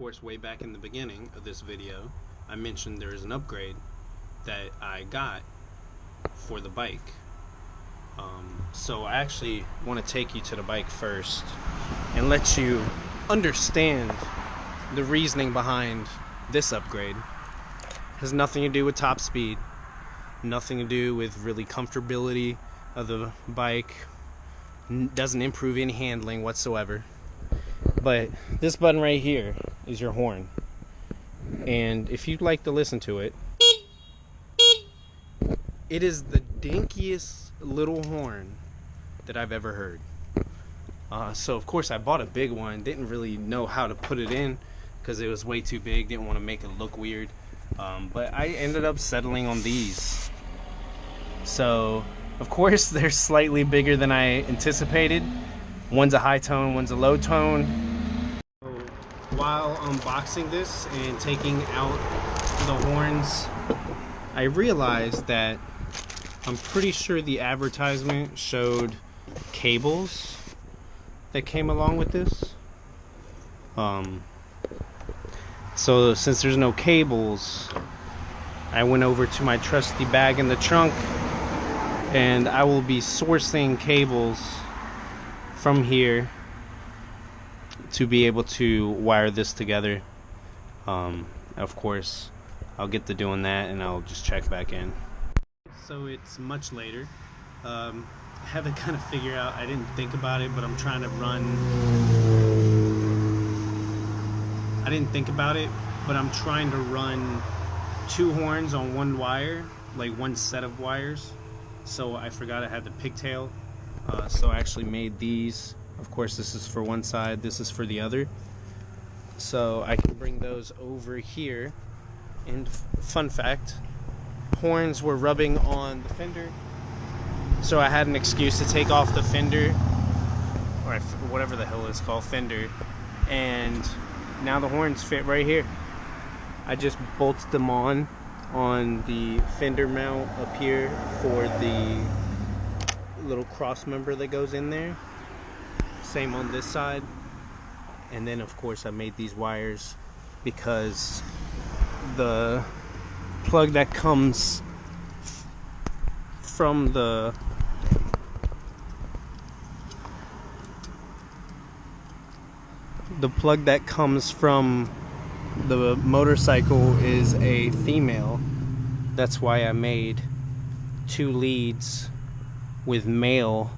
course, way back in the beginning of this video, I mentioned there is an upgrade that I got for the bike. So I actually want to take you to the bike first and let you understand the reasoning behind this upgrade. It has nothing to do with top speed, nothing to do with really comfortability of the bike, doesn't improve any handling whatsoever. But this button right here is your horn, and if you'd like to listen to it, it is the dinkiest little horn that I've ever heard. So of course I bought a big one, didn't really know how to put it in because it was way too big, didn't want to make it look weird, but I ended up settling on these. So of course they're slightly bigger than I anticipated. One's a high tone, one's a low tone. So while unboxing this and taking out the horns, I realized that I'm pretty sure the advertisement showed cables that came along with this. So since there's no cables, I went over to my trusty bag in the trunk, and I will be sourcing cables from here to be able to wire this together. Of course, I'll get to doing that and I'll just check back in. So it's much later. I had to kind of figure out, I didn't think about it, but I'm trying to run. I didn't think about it, but I'm trying to run 2 horns on 1 wire, like 1 set of wires. So I forgot I had the pigtail. So I actually made these. Of course, this is for one side, this is for the other. So I can bring those over here. And fun fact, horns were rubbing on the fender, so I had an excuse to take off the fender, or whatever the hell it's called, fender, and now the horns fit right here. I just bolted them on the fender mount up here for the little cross member that goes in there. Same on this side. And then of course I made these wires because the plug that comes from the plug that comes from the motorcycle is a female. That's why I made 2 leads with male,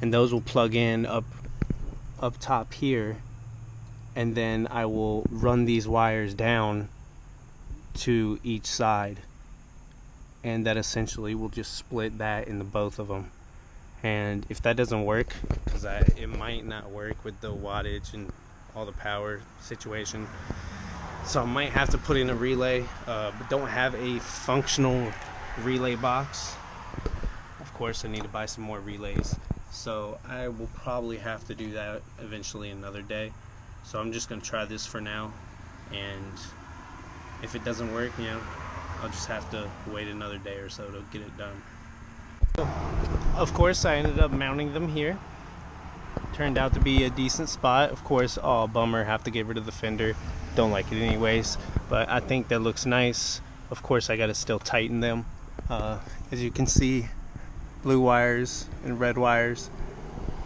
and those will plug in up top here, and then I will run these wires down to each side, and that essentially will just split that into both of them. And if that doesn't work, because it might not work with the wattage and all the power situation, so I might have to put in a relay, but don't have a functional relay box. Of course I need to buy some more relays, so I will probably have to do that eventually another day. So I'm just going to try this for now, and if it doesn't work, you know, I'll just have to wait another day or so to get it done. So, of course, I ended up mounting them here. Turned out to be a decent spot. Of course, oh bummer, have to get rid of the fender. Don't like it anyways, but I think that looks nice. Of course, I got to still tighten them. As you can see, blue wires and red wires,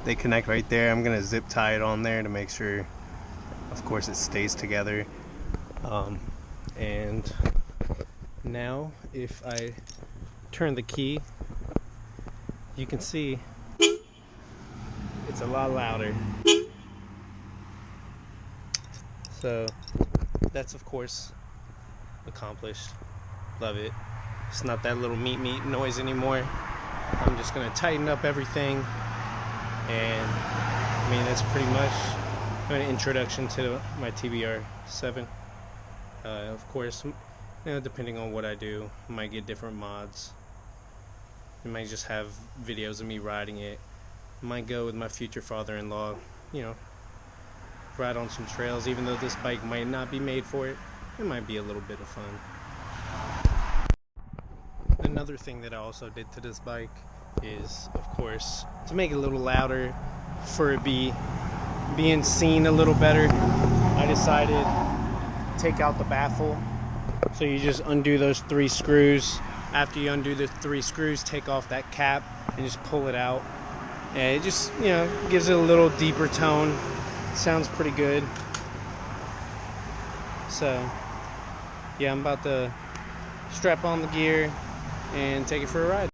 they connect right there. I'm gonna zip tie it on there to make sure, of course, it stays together. And now if I turn the key, you can see it's a lot louder. So that's of course accomplished. Love it. It's not that little meat noise anymore. I'm just gonna tighten up everything, and I mean that's pretty much an introduction to my TBR7. Of course, you know, depending on what I do, I might get different mods. I might just have videos of me riding it. I might go with my future father-in-law, you know, ride on some trails. Even though this bike might not be made for it, it might be a little bit of fun. Another thing that I also did to this bike is, of course, to make it a little louder, for it being seen a little better. I decided to take out the baffle. So you just undo those 3 screws. After you undo the 3 screws, take off that cap and just pull it out. And it just, you know, gives it a little deeper tone. Sounds pretty good. So, yeah, I'm about to strap on the gear and take it for a ride.